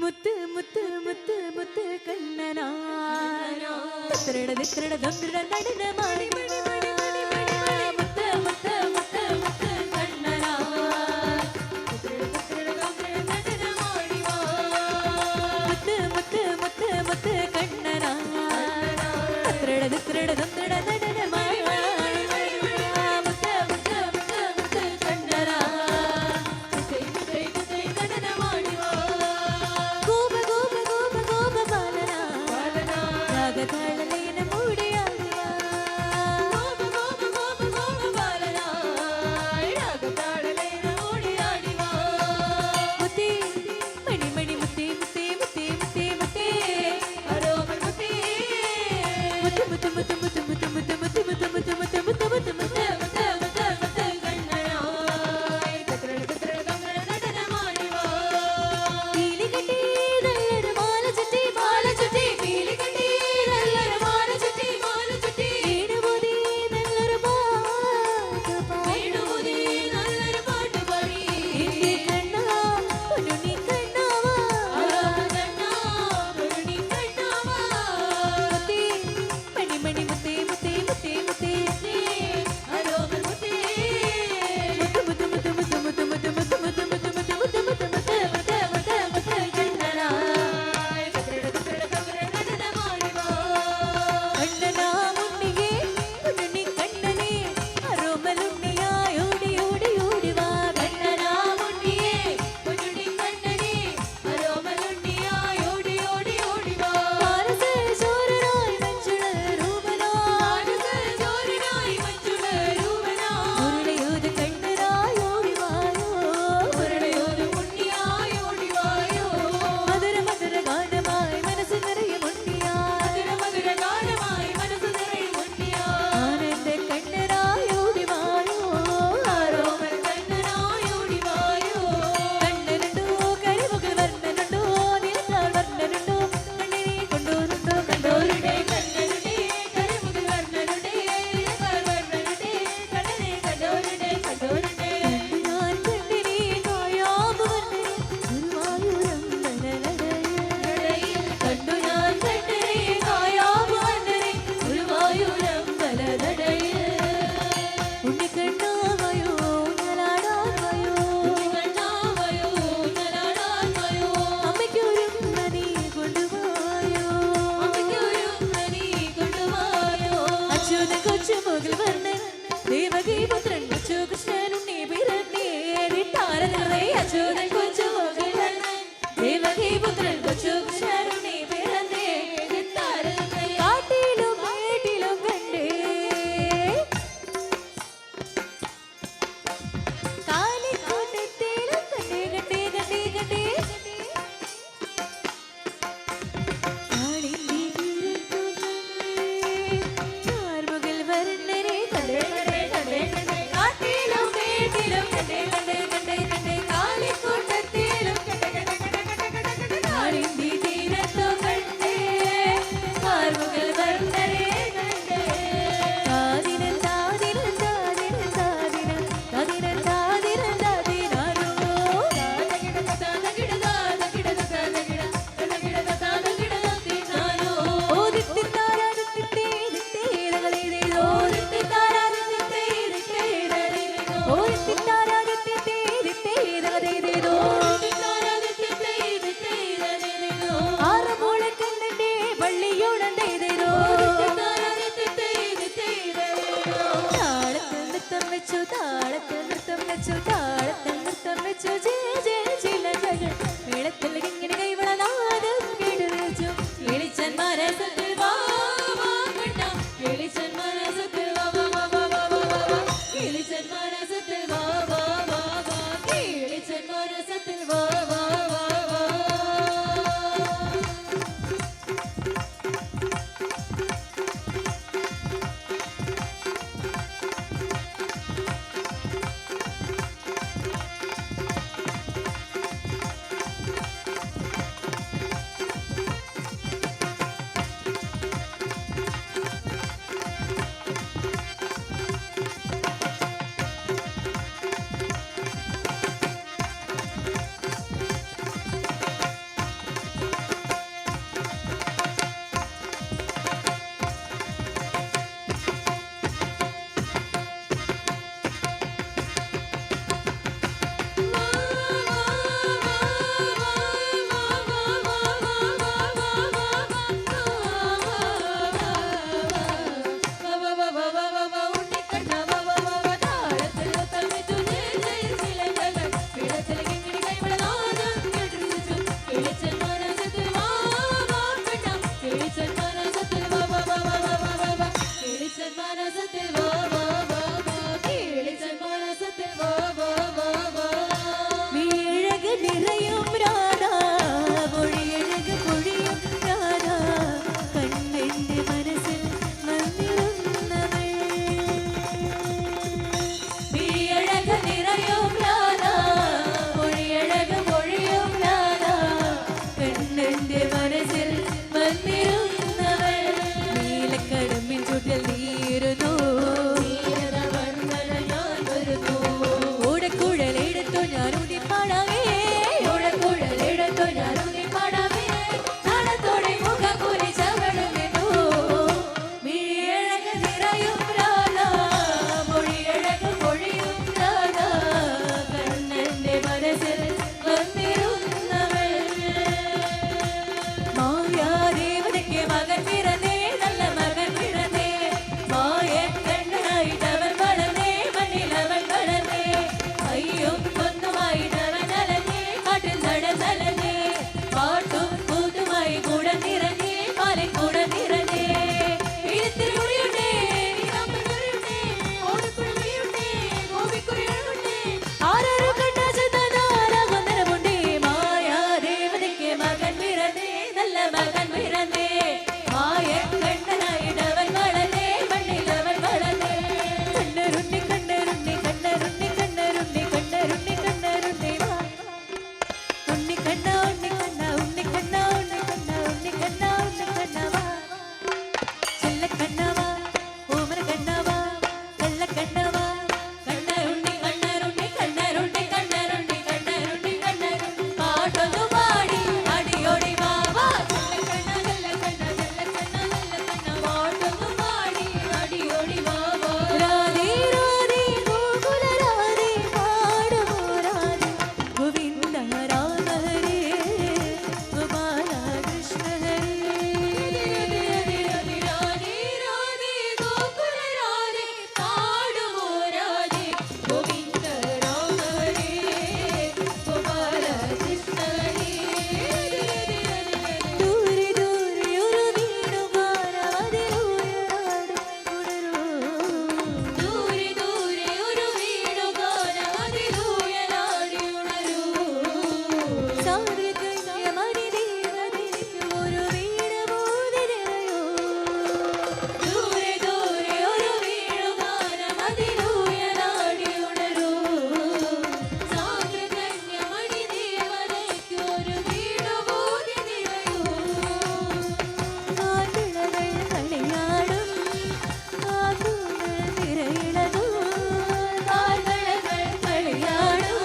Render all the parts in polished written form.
മുത്ത് മുത്ത് മുത്ത് മുത്ത് കണ്ണനാ തിത്രട തിത്രട ദന്ത്രട നടന മാടി മുത്ത് മുത്ത് മുത്ത് മുത്ത് കണ്ണനാ തിത്രട തിത്രട ദന്ത്രട നടന മാടി മുത്ത് മുത്ത് മുത്ത് മുത്ത് കണ്ണനാ തിത്രട തിത്രട ദന്ത്രട നടന മാടി മനസ്സിൽ വന്നിരുന്നവൾ മായാദേവതയ്ക്ക് മകൻ പിറന്നേ നല്ല മകൻ പിറന്നേ മായക്കണ്ണനായിട്ടവൻ വളർന്നേ മണ്ണിലവൻ വളർന്നേ അയ്യും കൊന്നുമായിട്ടവൻ അലഞ്ഞേ കാട്ടിൽ നടന്നലഞ്ഞേ പാട്ടും കൂത്തുമായി കൂടെ നിറഞ്ഞേ പാലിൽ കൂടെ നിറഞ്ഞേ വീഴത്തിൽ മുറിയുണ്ടേ ആരോ കണ്ട ചെന്നാലാകുന്നരമുണ്ടേ മായാദേവതയ്ക്ക് മകൻ പിറന്നേ നല്ല മകൻ പിറന്നേ മായക്കണ്ണനായിട്ടവൻ വളർന്നേ മണ്ണിലവൻ വളർന്നേ കണ്ണരുണ്ണി കണ്ണരുണ്ണി കണ്ണരുണ്ണി കണ്ണരുണ്ണി കണ്ണരുണ്ണി കണ്ണരുണ്ണി വാ ഉണ്ണി കണ്ണ ഉണ്ണി കണ്ണ ഉണ്ണി കണ്ണ ഉണ്ണി കണ്ണ ഉണ്ണി കണ്ണ ഉണ്ണി കണ്ണ വാ ചെല്ല കണ്ണവാ ഓമന കണ്ണവാ കള്ള കണ്ണവാ കണ്ണരുണ്ണി കണ്ണരുണ്ണി കണ്ണരുണ്ണി കണ്ണരുണ്ണി കണ്ണരുണ്ണി കണ്ണരുണ്ണി പാട്ടൊന്നു പാടി അടിയോടി വാ വാ ചെല്ല കണ്ണ നല്ല കണ്ണ ചെല്ല കണ്ണ നല്ല കണ്ണ പാട്ടൊന്നു പാടി അടിയോടി വാ വാ രാധേ രാധേ ഗോകുല രാധേ പാടുമോ രാധേ ഗോവിന്ദ രാമ ഹരേ ഗോപാല കൃഷ്ണ ഹരേ രാധേ രാധേ ഗോകുല രാധേ പാടുമോ രാധേ ഗോവിന്ദ രാമ ഹരേ ഗോപാല കൃഷ്ണ ഹരേ ദൂരെ ദൂരെ ഒരു വീണുഗാനമതിലൂയലാടി ഉണരൂ ദൂരെ ദൂരെ ഒരു വീണുഗാനമതിലൂയലാടി ഉണരൂ സാരകന്യമണി ദേവതയ്ക്ക് ഒരു വീണമോതിരയോ ദൂരെ ദൂരെ ഒരു വീണുഗാനമതിലൂയലാടി ഉണരൂ സാരകന്യമണി ദേവതയ്ക്ക് ഒരു വീണമോതിരയോ കാട്ടുളകൾ കളിയാടും കാട്ടുകൾ തിരയിളകും കാട്ടുളകൾ കളിയാടും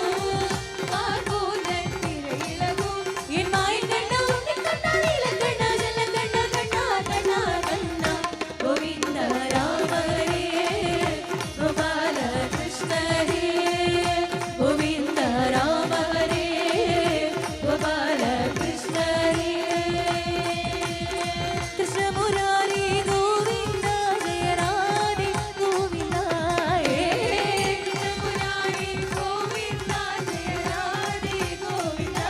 കാട്ടുകൾ തിരയിളകും എൻ മായി കണ്ണ ഉണ്ണി കണ്ണ നീല കണ്ണ ജല കണ്ണ കണ്ണ കണ്ണ കണ്ണ ഗോവിന്ദ രാമ ഹരേ ഗോപാല കൃഷ്ണ ഹരേ ഗോവിന്ദ രാമ ഹരേ ഗോപാല കൃഷ്ണ ഹരേ കൃഷ്ണ മുരാരി ഗോവിന്ദ ജയ രാധേ ഗോവിന്ദ കൃഷ്ണ മുരാരി ഗോവിന്ദ ജയ രാധേ ഗോവിന്ദ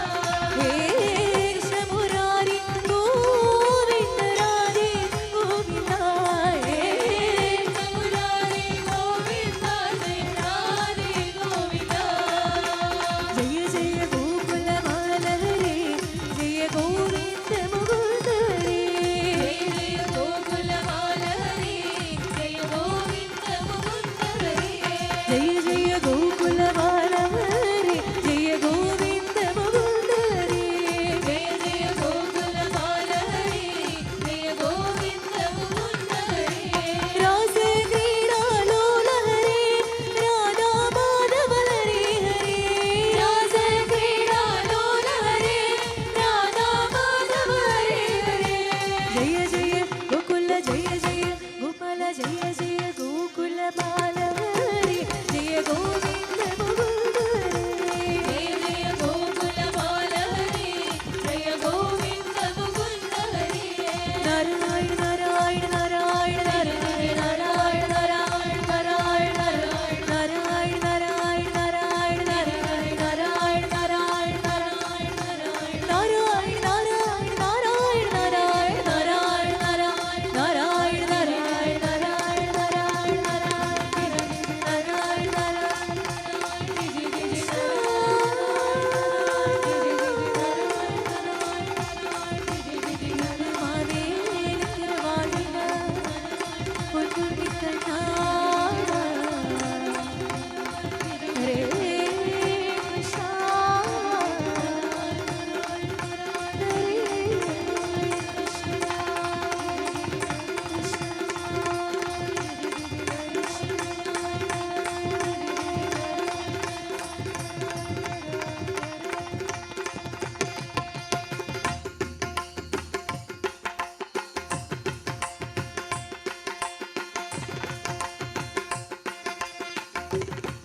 കൃഷ്ണ മുരാരി ഗോവിന്ദ രാധേ ഗോവിന്ദ കൃഷ്ണ മുരാരി ഗോവിന്ദ ജയ രാധേ ഗോവിന്ദ ജയ ജയ ഗോകുല ബാലഹരേ ജയ ഗോവിന്ദ മുകുന്ദ ഹരേ ജയ ഗോകുല ബാലഹരേ ജയ ഗോവിന്ദ മുകുന്ദ ഹരേ ജയ ജയ ഗോകുല ബാലഹരേ ജയ ഗോവിന്ദ മുകുന്ദ ഹരേ ജയ ജയ ഗോകുല ബാലഹരേ ജയ ഗോവിന്ദ മുകുന്ദ ഹരേ രാസ ക്രീഡാലോല ഹരേ രാധാ മാധവ ഹരേ ഹരേ രാസ ക്രീഡാലോല ഹരേ രാധാ മാധവ ഹരേ ഹരേ ജയ ജയ ഗോകുല ജയ ജയ ഗോപാല ജയ ജയ ഗോകുല ബാല ഹരേ ജയ ഗോവിന്ദ മുകുന്ദ ഹരേ ജയ ജയ ഗോകുല ബാല ഹരേ ജയ ഗോവിന്ദ മുകുന്ദ ഹരേ നാരായണ നാരായണ നാരായണ നാരായണ നാരായണ നാരായണ നാരായണ നാരായണ നാരായണ നാരായണ നാരായണ നാരായണ നാരായണ നാരായണ നാരായണ നാരായണ നാരായണ നാരായണ നാരായണ Thank you.